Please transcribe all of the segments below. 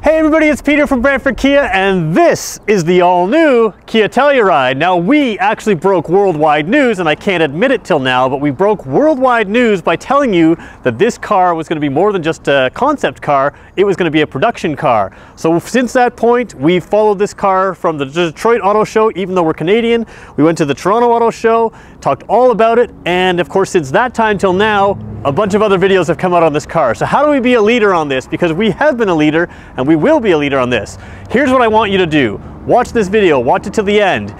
Hey everybody, it's Peter from Brantford Kia, and this is the all-new Kia Telluride. Now, we actually broke worldwide news, and I can't admit it till now, but we broke worldwide news by telling you that this car was going to be more than just a concept car, it was going to be a production car. So since that point, we've followed this car from the Detroit Auto Show, even though we're Canadian. We went to the Toronto Auto Show, talked all about it, and of course since that time till now, a bunch of other videos have come out on this car. So how do we be a leader on this? Because we have been a leader, and we will be a leader on this. Here's what I want you to do. Watch this video, watch it till the end.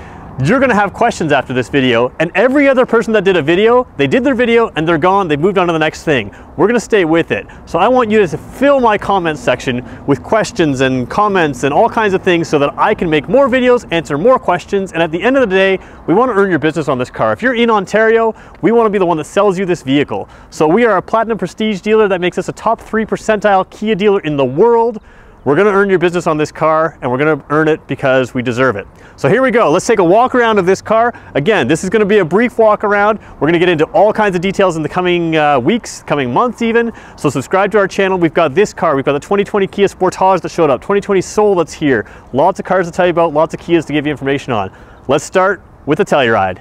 You're gonna have questions after this video, and every other person that did a video, they did their video and they're gone, they moved on to the next thing. We're gonna stay with it. So I want you to fill my comments section with questions and comments and all kinds of things so that I can make more videos, answer more questions, and at the end of the day, we wanna earn your business on this car. If you're in Ontario, we wanna be the one that sells you this vehicle. So we are a Platinum Prestige dealer that makes us a top 3 percentile Kia dealer in the world. We're gonna earn your business on this car, and we're gonna earn it because we deserve it. So here we go. Let's take a walk around of this car. Again, this is gonna be a brief walk around. We're gonna get into all kinds of details in the coming weeks, coming months even. So subscribe to our channel. We've got this car. We've got the 2020 Kia Sportage that showed up, 2020 Soul that's here. Lots of cars to tell you about, lots of Kias to give you information on. Let's start with the Telluride.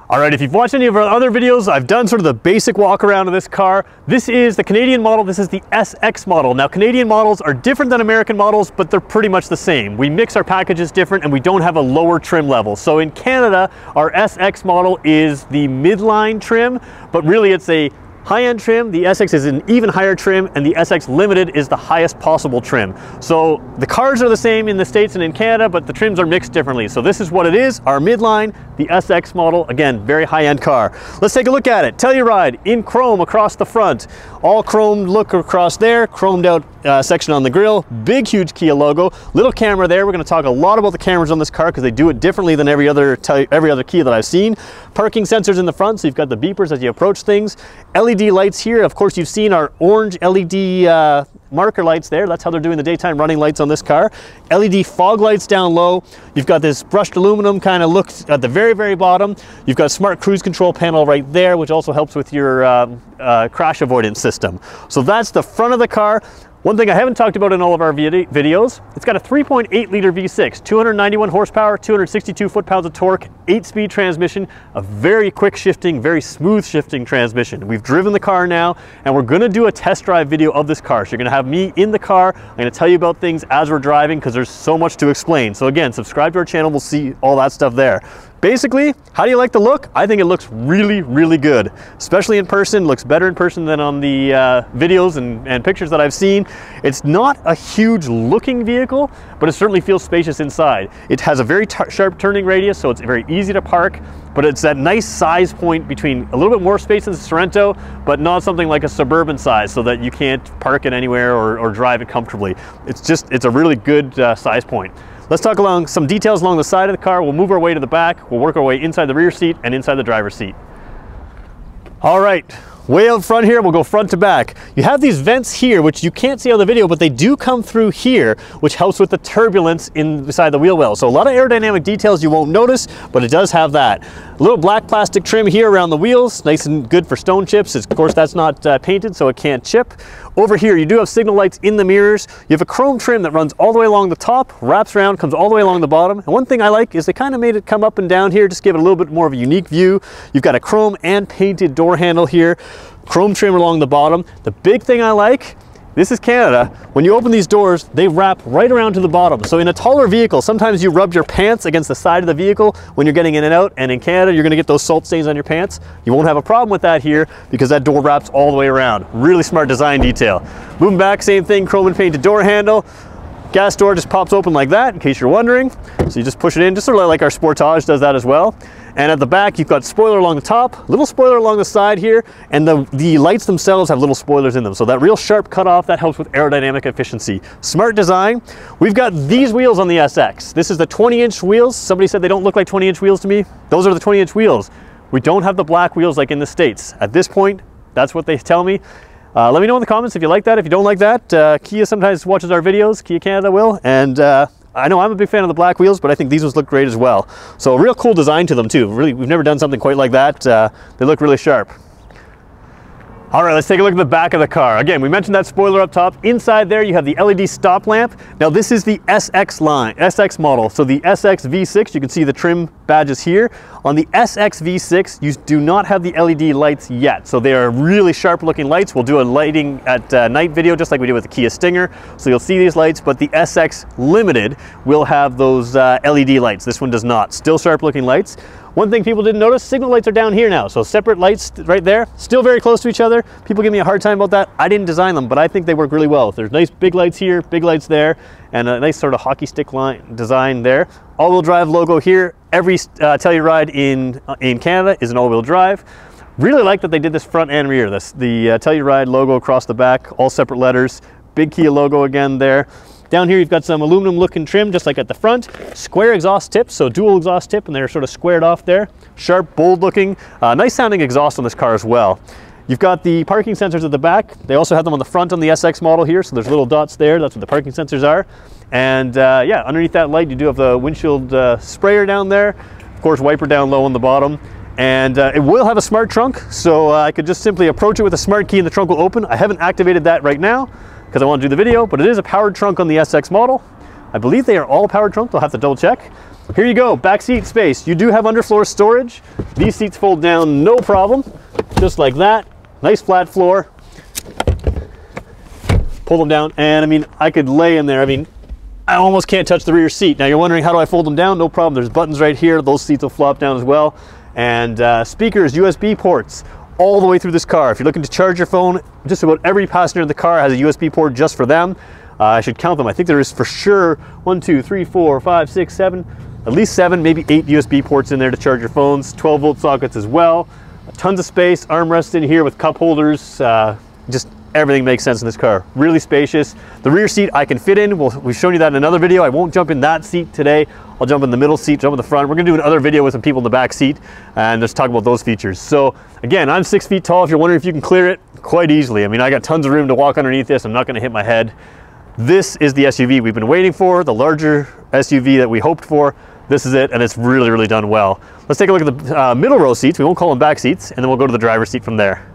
All right, if you've watched any of our other videos, I've done sort of the basic walk around of this car. This is the Canadian model, this is the SX model. Now, Canadian models are different than American models, but they're pretty much the same. We mix our packages different and we don't have a lower trim level. So in Canada, our SX model is the midline trim, but really it's a high-end trim. The SX is an even higher trim, and the SX Limited is the highest possible trim. So the cars are the same in the States and in Canada, but the trims are mixed differently. So this is what it is, our midline, the SX model. Again, very high-end car. Let's take a look at it. Telluride in chrome across the front. All chrome look across there, chromed out section on the grille. Big, huge Kia logo. Little camera there. We're going to talk a lot about the cameras on this car because they do it differently than every other Kia that I've seen. Parking sensors in the front, so you've got the beepers as you approach things. LED lights here. Of course, you've seen our orange LED marker lights there. That's how they're doing the daytime running lights on this car. LED fog lights down low. You've got this brushed aluminum kind of look at the very, very bottom. You've got smart cruise control panel right there, which also helps with your crash avoidance system. So that's the front of the car. One thing I haven't talked about in all of our videos, it's got a 3.8 liter V6, 291 horsepower, 262 foot-pounds of torque, 8-speed transmission, a very quick shifting, very smooth shifting transmission. We've driven the car now, and we're gonna do a test drive video of this car. So you're gonna have me in the car. I'm gonna tell you about things as we're driving because there's so much to explain. So again, subscribe to our channel, we'll see all that stuff there. Basically, how do you like the look? I think it looks really, really good, especially in person. Looks better in person than on the videos and pictures that I've seen. It's not a huge looking vehicle, but it certainly feels spacious inside. It has a very sharp turning radius, so it's very easy to park, but it's that nice size point between a little bit more space than the Sorento, but not something like a Suburban size so that you can't park it anywhere or drive it comfortably. It's a really good size point. Let's talk along some details along the side of the car. We'll move our way to the back. We'll work our way inside the rear seat and inside the driver's seat. All right, way out front here, we'll go front to back. You have these vents here, which you can't see on the video, but they do come through here, which helps with the turbulence inside the wheel well. So a lot of aerodynamic details you won't notice, but it does have that. A little black plastic trim here around the wheels, nice and good for stone chips. Of course, that's not painted, so it can't chip. Over here, you do have signal lights in the mirrors. You have a chrome trim that runs all the way along the top, wraps around, comes all the way along the bottom. And one thing I like is they kind of made it come up and down here, just give it a little bit more of a unique view. You've got a chrome and painted door handle here, chrome trim along the bottom. The big thing I like, this is Canada. When you open these doors, they wrap right around to the bottom. So in a taller vehicle, sometimes you rub your pants against the side of the vehicle when you're getting in and out, and in Canada, you're gonna get those salt stains on your pants. You won't have a problem with that here because that door wraps all the way around. Really smart design detail. Moving back, same thing, chrome and painted door handle. Gas door just pops open like that, in case you're wondering. So you just push it in, just sort of like our Sportage does that as well. And at the back, you've got spoiler along the top, little spoiler along the side here, and the lights themselves have little spoilers in them. So that real sharp cutoff, that helps with aerodynamic efficiency. Smart design. We've got these wheels on the SX. This is the 20-inch wheels. Somebody said they don't look like 20-inch wheels to me. Those are the 20-inch wheels. We don't have the black wheels like in the States. At this point, that's what they tell me. Let me know in the comments if you like that. If you don't like that, Kia sometimes watches our videos, Kia Canada will, and I know I'm a big fan of the black wheels, but I think these ones look great as well. So a real cool design to them too. Really, we've never done something quite like that. They look really sharp. All right, let's take a look at the back of the car. Again, we mentioned that spoiler up top. Inside there, you have the LED stop lamp. Now, this is the SX model. So the SX V6, you can see the trim badges here. On the SX V6, you do not have the LED lights yet. So they are really sharp looking lights. We'll do a lighting at night video, just like we did with the Kia Stinger. So you'll see these lights, but the SX Limited will have those LED lights. This one does not. Still sharp looking lights. One thing people didn't notice, signal lights are down here now. So separate lights right there, still very close to each other. People give me a hard time about that. I didn't design them, but I think they work really well. There's nice big lights here, big lights there, and a nice sort of hockey stick line design there. All-wheel drive logo here. Every Telluride in Canada is an all-wheel drive. Really like that they did this front and rear. The Telluride logo across the back, all separate letters. Big Kia logo again there. Down here you've got some aluminum looking trim just like at the front. Square exhaust tips, so dual exhaust tip, and they're sort of squared off there. Sharp, bold looking, nice sounding exhaust on this car as well. You've got the parking sensors at the back. They also have them on the front on the SX model here, so there's little dots there. That's what the parking sensors are. And yeah, underneath that light you do have the windshield sprayer down there. Of course, wiper down low on the bottom. And it will have a smart trunk, so I could just simply approach it with a smart key and the trunk will open. I haven't activated that right now because I want to do the video, but it is a powered trunk on the SX model. I believe they are all powered trunk. I'll have to double check. Here you go, back seat space. You do have underfloor storage. These seats fold down no problem, just like that. Nice flat floor. Pull them down, and I mean, I could lay in there. I mean, I almost can't touch the rear seat. Now you're wondering, how do I fold them down? No problem, there's buttons right here. Those seats will flop down as well. And speakers, USB ports, all the way through this car. If you're looking to charge your phone, just about every passenger in the car has a USB port just for them. I should count them. I think there is for sure 1, 2, 3, 4, 5, 6, 7, at least 7, maybe 8 USB ports in there to charge your phones. 12-volt sockets as well. Tons of space, armrests in here with cup holders. Just everything makes sense in this car. Really spacious. The rear seat I can fit in. We've shown you that in another video. I won't jump in that seat today. I'll jump in the middle seat, jump in the front. We're gonna do another video with some people in the back seat and just talk about those features. So again, I'm 6 feet tall. If you're wondering if you can clear it, quite easily. I mean, I got tons of room to walk underneath this. I'm not gonna hit my head. This is the SUV we've been waiting for, the larger SUV that we hoped for. This is it, and it's really, really done well. Let's take a look at the middle row seats. We won't call them back seats, and then we'll go to the driver's seat from there.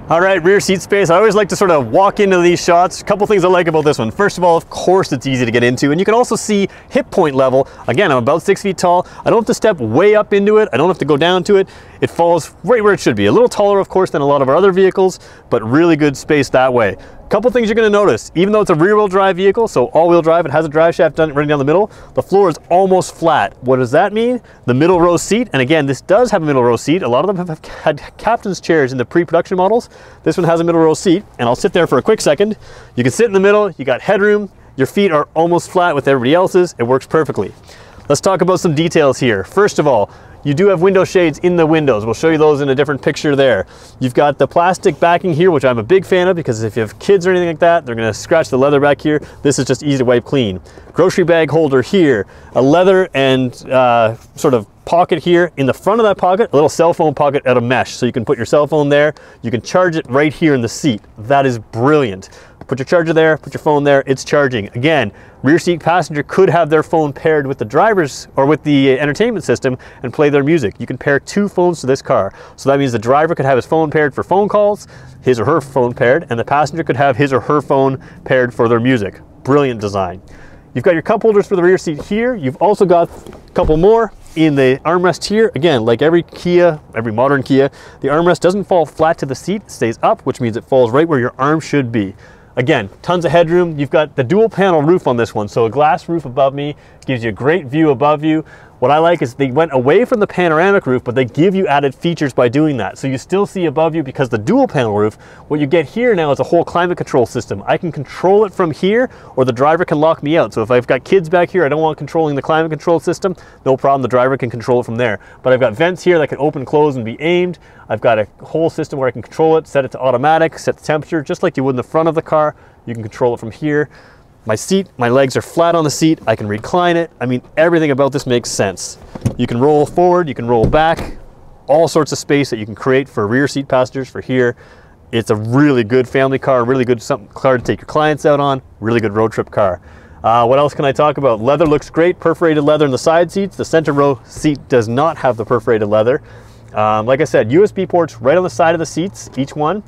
All right, rear seat space. I always like to sort of walk into these shots. A couple things I like about this one. First of all, of course, it's easy to get into, and you can also see hip point level. Again, I'm about 6 feet tall. I don't have to step way up into it. I don't have to go down to it. It falls right where it should be. A little taller, of course, than a lot of our other vehicles, but really good space that way. Couple things you're going to notice. Even though it's a rear-wheel drive vehicle, so all-wheel drive, it has a drive shaft running down the middle, the floor is almost flat. What does that mean? The middle row seat, and again, this does have a middle row seat. A lot of them have had captain's chairs in the pre-production models. This one has a middle row seat, and I'll sit there for a quick second. You can sit in the middle, you got headroom, your feet are almost flat with everybody else's. It works perfectly. Let's talk about some details here. First of all, you do have window shades in the windows. We'll show you those in a different picture there. You've got the plastic backing here, which I'm a big fan of, because if you have kids or anything like that, they're gonna scratch the leather back here. This is just easy to wipe clean. Grocery bag holder here, a leather and sort of pocket here. In the front of that pocket, a little cell phone pocket out of mesh. So you can put your cell phone there. You can charge it right here in the seat. That is brilliant. Put your charger there, put your phone there, it's charging. Again, rear seat passenger could have their phone paired with the driver's or with the entertainment system and play their music. You can pair 2 phones to this car. So that means the driver could have his phone paired for phone calls, his or her phone paired, and the passenger could have his or her phone paired for their music. Brilliant design. You've got your cup holders for the rear seat here. You've also got a couple more in the armrest here. Again, like every Kia, every modern Kia, the armrest doesn't fall flat to the seat, it stays up, which means it falls right where your arm should be. Again, tons of headroom. You've got the dual panel roof on this one, so a glass roof above me gives you a great view above you. What I like is they went away from the panoramic roof, but they give you added features by doing that. So you still see above you because the dual panel roof. What you get here now is a whole climate control system. I can control it from here, or the driver can lock me out. So if I've got kids back here, I don't want controlling the climate control system, no problem, the driver can control it from there. But I've got vents here that can open, close, and be aimed. I've got a whole system where I can control it, set it to automatic, set the temperature, just like you would in the front of the car. You can control it from here. My seat, my legs are flat on the seat. I can recline it. I mean, everything about this makes sense. You can roll forward, you can roll back, all sorts of space that you can create for rear seat passengers for here. It's a really good family car, really good car to take your clients out on, really good road trip car. What else can I talk about? Leather looks great, perforated leather in the side seats. The center row seat does not have the perforated leather. Like I said, USB ports right on the side of the seats, each one.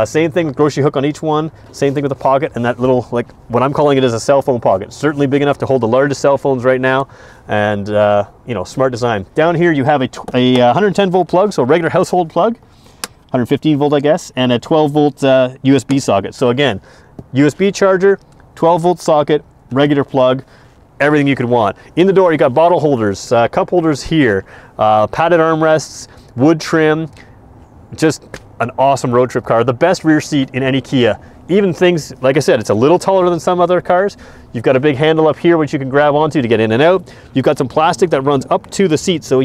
Same thing with grocery hook on each one. Same thing with the pocket and that little, like what I'm calling it is a cell phone pocket. Certainly big enough to hold the largest cell phones right now. And you know, smart design. Down here you have a 110 volt plug, so a regular household plug. 115 volt, I guess, and a 12 volt USB socket. So again, USB charger, 12 volt socket, regular plug, everything you could want. In the door, you got bottle holders, cup holders here, padded armrests, wood trim, just an awesome road trip car. The best rear seat in any Kia. Even things, like I said, it's a little taller than some other cars. You've got a big handle up here which you can grab onto to get in and out. You've got some plastic that runs up to the seat, so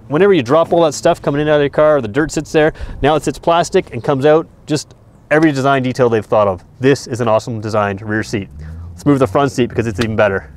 whenever you drop all that stuff coming in and out of your car, the dirt sits there, now it sits plastic and comes out. Just every design detail they've thought of. This is an awesome designed rear seat. Let's move the front seat because it's even better.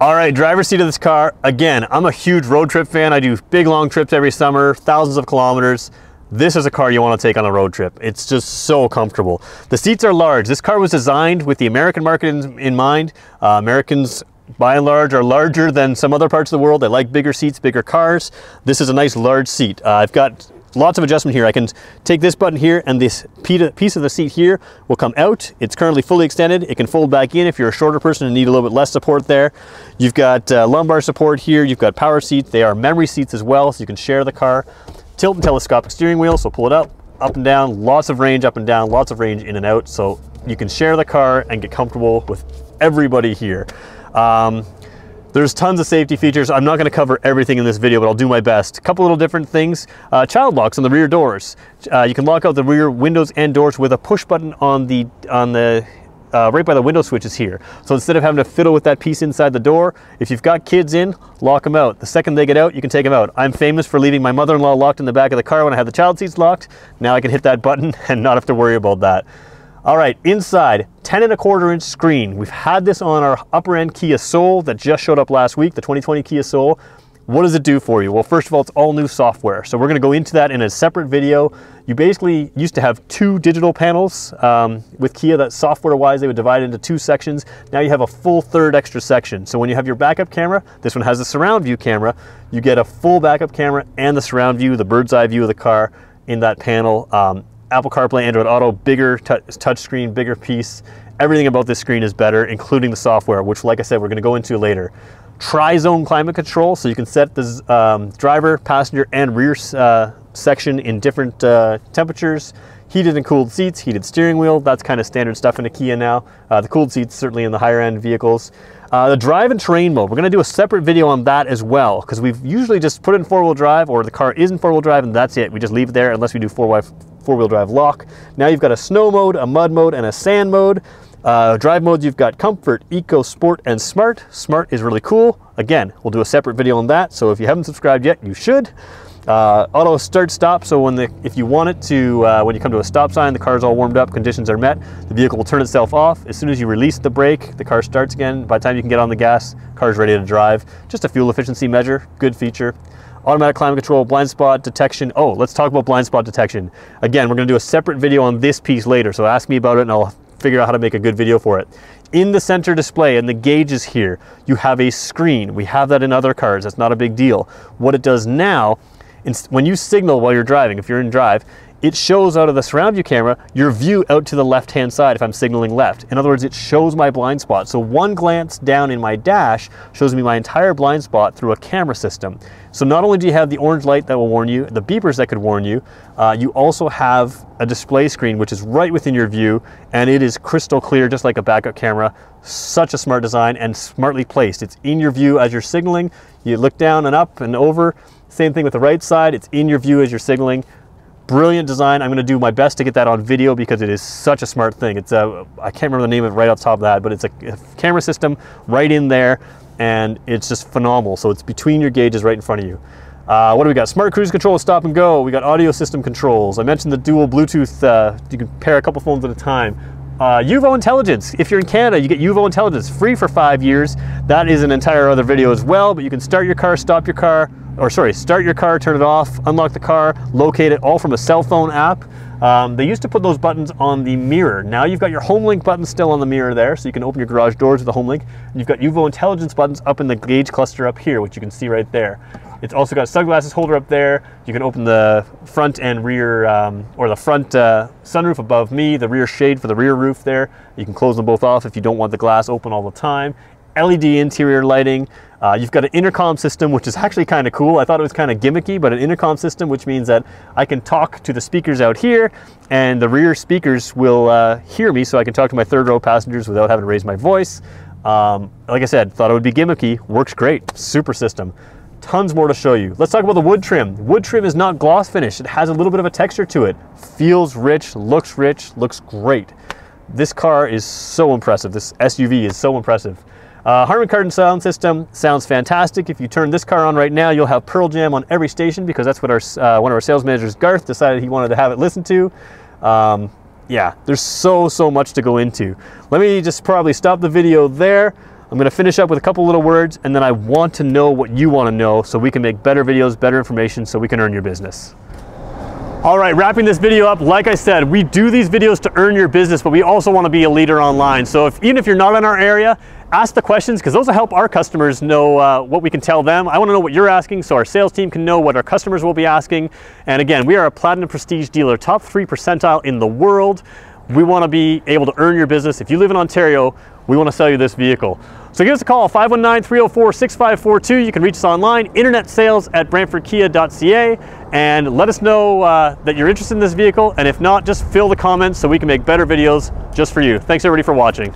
All right, driver's seat of this car. Again, I'm a huge road trip fan. I do big long trips every summer, thousands of kilometers. This is a car you want to take on a road trip. It's just so comfortable. The seats are large. This car was designed with the American market in mind. Americans, by and large, are larger than some other parts of the world. They like bigger seats, bigger cars. This is a nice large seat. I've got lots of adjustment here. I can take this button here and this piece of the seat here will come out. It's currently fully extended. It can fold back in if you're a shorter person and need a little bit less support there. You've got lumbar support here. You've got power seats. They are memory seats as well, so you can share the car. Tilt and telescopic steering wheel, so pull it up and down, lots of range up and down, lots of range in and out, so you can share the car and get comfortable with everybody here. There's tons of safety features. I'm not going to cover everything in this video, but I'll do my best. A couple little different things. Child locks on the rear doors. You can lock out the rear windows and doors with a push button on the right by the window switches here. So instead of having to fiddle with that piece inside the door, if you've got kids in, lock them out. The second they get out, you can take them out. I'm famous for leaving my mother-in-law locked in the back of the car when I had the child seats locked. Now I can hit that button and not have to worry about that. All right, inside, 10.25 inch screen. We've had this on our upper end Kia Soul that just showed up last week, the 2020 Kia Soul. What does it do for you? Well, first of all, it's all new software. So we're gonna go into that in a separate video. You basically used to have 2 digital panels. With Kia, that software-wise, they would divide into 2 sections. Now you have a full 3rd extra section. So when you have your backup camera, this one has a surround view camera. You get a full backup camera and the surround view, the bird's eye view of the car in that panel. Apple CarPlay, Android Auto, bigger touch screen, bigger piece. Everything about this screen is better, including the software, which, like I said, we're gonna go into later. Tri-zone climate control, so you can set the driver, passenger, and rear section in different temperatures. Heated and cooled seats, heated steering wheel, that's kind of standard stuff in a Kia now. The cooled seats certainly in the higher end vehicles. The drive and terrain mode, we're gonna do a separate video on that as well, because we've usually just put it in 4-wheel drive, or the car is in 4-wheel drive and that's it. We just leave it there unless we do 4-wheel drive lock. Now you've got a snow mode, a mud mode, and a sand mode. Drive modes, you've got Comfort, Eco, Sport, and Smart. Smart is really cool. Again, we'll do a separate video on that, so if you haven't subscribed yet, you should. Auto start stop, so if you want it to, when you come to a stop sign, the car's all warmed up, conditions are met, the vehicle will turn itself off. As soon as you release the brake, the car starts again. By the time you can get on the gas, car's ready to drive. Just a fuel efficiency measure, good feature. Automatic climate control, blind spot detection. Oh, let's talk about blind spot detection. Again, we're gonna do a separate video on this piece later, so ask me about it and I'll figure out how to make a good video for it. In the center display and the gauges here, you have a screen. We have that in other cars, that's not a big deal. What it does now, when you signal while you're driving, if you're in drive, it shows out of the surround view camera your view out to the left-hand side if I'm signaling left. In other words, it shows my blind spot. So one glance down in my dash shows me my entire blind spot through a camera system. So not only do you have the orange light that will warn you, the beepers that could warn you, you also have a display screen which is right within your view, and it is crystal clear just like a backup camera. Such a smart design and smartly placed. It's in your view as you're signaling. You look down and up and over. Same thing with the right side, it's in your view as you're signaling. Brilliant design. I'm going to do my best to get that on video because it is such a smart thing. It's I can't remember the name of it right off the top of that, but it's a camera system right in there and it's just phenomenal. So it's between your gauges right in front of you. What do we got? Smart cruise control, stop and go. We got audio system controls. I mentioned the dual Bluetooth, you can pair a couple phones at a time. UVO Intelligence. If you're in Canada, you get UVO Intelligence free for 5 years. That is an entire other video as well, but you can start your car, stop your car, or sorry, start your car, turn it off, unlock the car, locate it, all from a cell phone app. They used to put those buttons on the mirror. Now you've got your HomeLink button still on the mirror there, so you can open your garage doors with the HomeLink. You've got UVO Intelligence buttons up in the gauge cluster up here, which you can see right there. It's also got a sunglasses holder up there. You can open the front and rear, or the front sunroof above me, the rear shade for the rear roof there. You can close them both off if you don't want the glass open all the time. LED interior lighting. You've got an intercom system, which is actually kind of cool. I thought it was kind of gimmicky, but an intercom system, which means that I can talk to the speakers out here, and the rear speakers will hear me, so I can talk to my third row passengers without having to raise my voice. Like I said, thought it would be gimmicky. Works great. Super system. Tons more to show you. Let's talk about the wood trim. Wood trim is not gloss finish. It has a little bit of a texture to it. Feels rich, looks great. This car is so impressive. This SUV is so impressive. Harman Kardon sound system sounds fantastic. If you turn this car on right now, you'll have Pearl Jam on every station, because that's what our one of our sales managers, Garth, decided he wanted to have it listened to. Yeah, there's so much to go into. Let me just probably stop the video there. I'm gonna finish up with a couple little words, and then I want to know what you want to know so we can make better videos, better information, so we can earn your business. All right, wrapping this video up, like I said, we do these videos to earn your business, but we also want to be a leader online. So even if you're not in our area, ask the questions, because those will help our customers know what we can tell them. I want to know what you're asking, so our sales team can know what our customers will be asking. And again, we are a Platinum Prestige dealer, top 3 percentile in the world. We want to be able to earn your business. If you live in Ontario, we want to sell you this vehicle. So give us a call, 519-304-6542. You can reach us online, internetsales@brantfordkia.ca, and let us know that you're interested in this vehicle. And if not, just fill the comments so we can make better videos just for you. Thanks everybody for watching.